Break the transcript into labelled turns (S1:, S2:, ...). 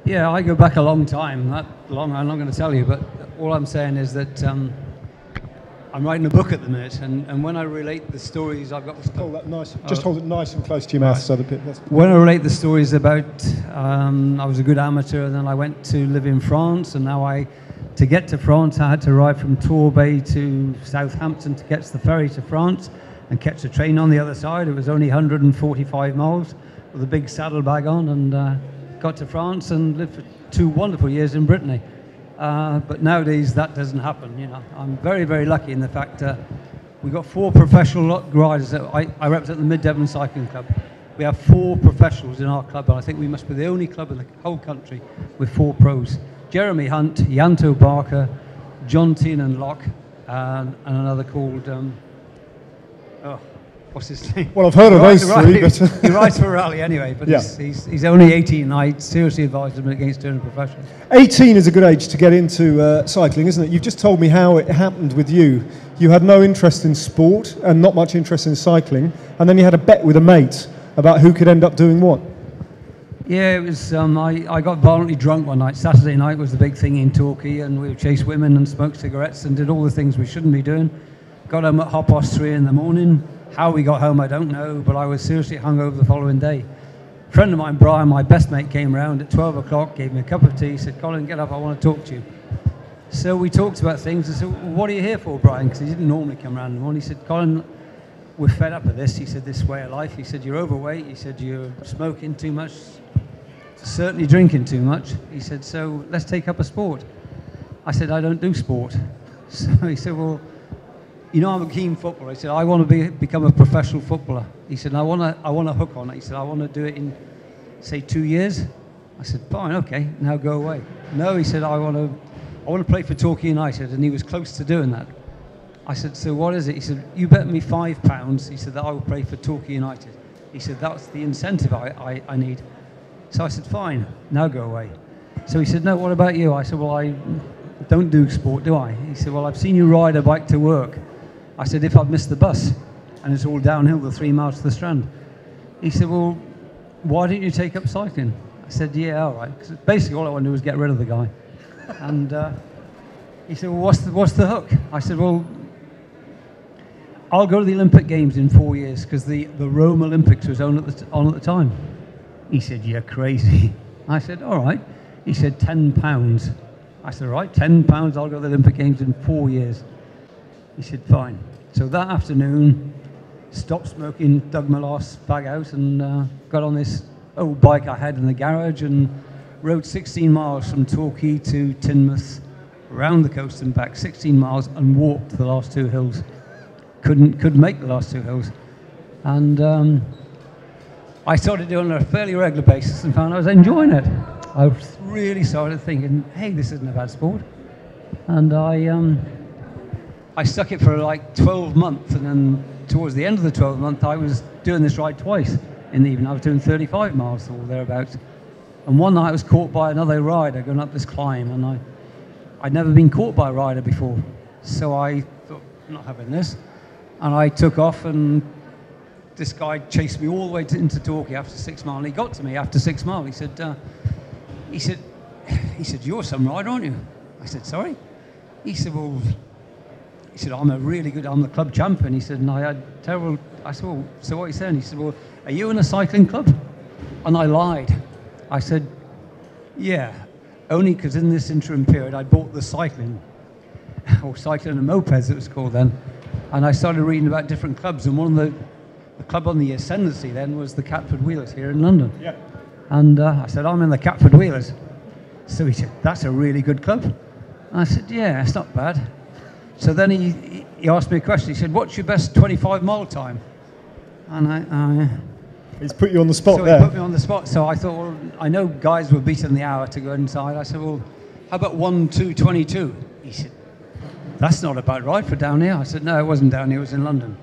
S1: Yeah, I go back a long time. That long, I'm not going to tell you, but all I'm saying is that I'm writing a book at the minute, and when I relate the stories I've got...
S2: Hold that nice. Just hold it nice and close to your mouth so the people...
S1: When I relate the stories about I was a good amateur, and then I went to live in France, and now to get to France, I had to ride from Torbay to Southampton to catch the ferry to France and catch the train on the other side. It was only 145 miles with a big saddlebag on, and got to France and lived for 2 wonderful years in Brittany. But nowadays that doesn't happen. You know, I'm very, very lucky in the fact we've got 4 professional riders. I represent the Mid-Devon Cycling Club. We have 4 professionals in our club, and I think we must be the only club in the whole country with 4 pros. Jeremy Hunt, Yanto Barker, John Tiernan Locke, and another called, what's his name?
S2: Well, I've heard of those 3, but...
S1: He rides for a rally anyway, but yeah. he's only 18. I seriously advise him against doing a professional.
S2: 18 is a good age to get into cycling, isn't it? You've just told me how it happened with you. You had no interest in sport and not much interest in cycling, and then you had a bet with a mate about who could end up doing what.
S1: Yeah, it was. I got violently drunk one night. Saturday night was the big thing in Torquay, and we chased women and smoked cigarettes and did all the things we shouldn't be doing. Got home at 3:30 in the morning. How we got home, I don't know, but I was seriously hungover the following day. A friend of mine, Brian, my best mate, came round at 12 o'clock, gave me a cup of tea, said, "Colin, get up, I want to talk to you." So we talked about things. I said, "Well, what are you here for, Brian?" Because he didn't normally come round in the morning. He said, "Colin, we're fed up with this." He said, "This way of life." He said, "You're overweight." He said, "You're smoking too much, certainly drinking too much." He said, "So let's take up a sport." I said, "I don't do sport." So he said, "Well, you know, I'm a keen footballer." He said, "I want to become a professional footballer." He said, "I want to hook on it." He said, "I want to do it in, say, 2 years." I said, "Fine, okay, now go away." "No," he said, I want to play for Torquay United," and he was close to doing that. I said, "So what is it?" He said, "You bet me £5." He said that I will play for Torquay United. He said, "That's the incentive I need." So I said, "Fine, now go away." So he said, "No, what about you?" I said, "Well, I don't do sport, do I?" He said, "Well, I've seen you ride a bike to work." I said, "If I've missed the bus and it's all downhill the 3 miles to the Strand." He said, "Well, why don't you take up cycling?" I said, "Yeah, all right." 'Cause basically all I want to do is get rid of the guy. And he said, "Well, what's the hook?" I said, "Well, I'll go to the Olympic Games in 4 years," because the Rome Olympics was on at the time. He said, "You're crazy." I said, "All right." He said, £10. I said, "All right, £10, I'll go to the Olympic Games in 4 years." He said, "Fine." So that afternoon, stopped smoking, dug my last bag out, and got on this old bike I had in the garage and rode 16 miles from Torquay to Teignmouth, around the coast and back, 16 miles, and walked the last 2 hills. Couldn't make the last 2 hills. And I started doing it on a fairly regular basis and found I was enjoying it. I really started thinking, hey, this isn't a bad sport. And I stuck it for like 12 months, and then towards the end of the 12th month, I was doing this ride twice in the evening. I was doing 35 miles or thereabouts. And one night I was caught by another rider going up this climb, and I'd never been caught by a rider before. So I thought, I'm not having this. And I took off, and this guy chased me all the way into Torquay after 6 miles. And he got to me after 6 miles. He said, "You're some rider, aren't you?" I said, "Sorry?" He said, "Well," he said, I'm the club champion." He said, "And I had terrible..." I said, "Well, so what are you saying?" He said, "Well, are you in a cycling club?" And I lied. I said, "Yeah, only because in this interim period I bought the cycling, or cycling and mopeds it was called then, and I started reading about different clubs, and one of the club on the ascendancy then was the Catford Wheelers here in London."
S2: Yeah.
S1: And I said, "I'm in the Catford Wheelers." So he said, "That's a really good club." And I said, "Yeah, it's not bad." So then he asked me a question. He said, "What's your best 25-mile time?" And
S2: he's put you on the spot
S1: so
S2: there.
S1: He put me on the spot. So I thought, well, I know guys were beating the hour to go inside. I said, "Well, how about 1:2:22?" He said, "That's not about right for down here." I said, "No, it wasn't down here. It was in London."